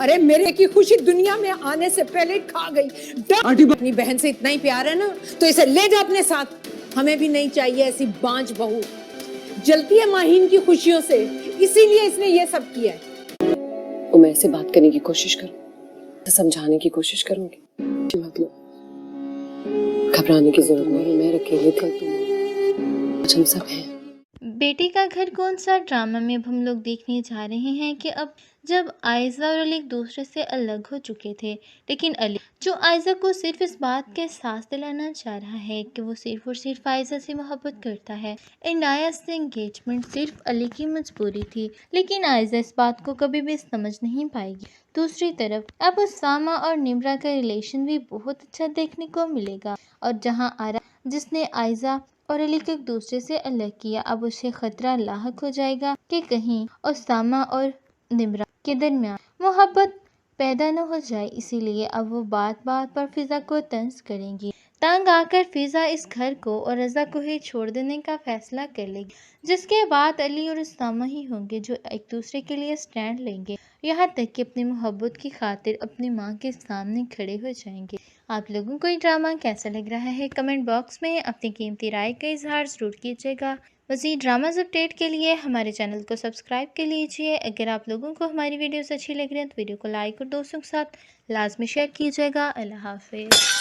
अरे मेरे की खुशी दुनिया में आने से पहले खा गई। आंटी अपनी बहन से इतना ही प्यार है ना, तो इसे ले जा अपने साथ। हमें भी नहीं चाहिए ऐसी बांझ बहू। जलती है माहीन की खुशियों से, इसीलिए इसने ये सब किया है। तो मैं इससे बात करने की कोशिश करूँ, समझाने की कोशिश करूंगी। मतलब घबराने की जरूरत नहीं, मैं अकेले थे तो आज हम सब हैं। बेटी का घर कौन सा ड्रामा में अब हम लोग देखने जा रहे हैं कि अब जब आयजा और अली एक दूसरे से अलग हो चुके थे, लेकिन अली जो आयजा को सिर्फ इस बात का एहसास दिलाना चाह रहा है कि वो सिर्फ और सिर्फ आयजा से मोहब्बत करता है। एंड आया से एंगेजमेंट सिर्फ अली की मजबूरी थी, लेकिन आयजा इस बात को कभी भी समझ नहीं पाएगी। दूसरी तरफ अब उसामा और निम्रा का रिलेशन भी बहुत अच्छा देखने को मिलेगा, और जहाँ आरा जिसने आयजा और अली को एक दूसरे से अलग किया, अब उसे खतरा लाहक हो जाएगा कि कहीं उसामा और निम्रा के दरमियान मोहब्बत पैदा न हो जाए। इसीलिए अब वो बात बात पर फिजा को तंज करेंगी। तंग आकर फिजा इस घर को और रजा को ही छोड़ देने का फैसला कर लेगी, जिसके बाद अली और उसामा ही होंगे जो एक दूसरे के लिए स्टैंड लेंगे, यहाँ तक कि अपनी मोहब्बत की खातिर अपनी माँ के सामने खड़े हो जाएंगे। आप लोगों को ये ड्रामा कैसा लग रहा है, कमेंट बॉक्स में अपनी कीमती राय का इजहार ज़रूर कीजिएगा। मज़ीद ड्रामाज अपडेट के लिए हमारे चैनल को सब्सक्राइब कर लीजिए। अगर आप लोगों को हमारी वीडियोस अच्छी लग रही हैं तो वीडियो को लाइक और दोस्तों के साथ लाजमी शेयर कीजिएगा। अल्लाह हाफिज़।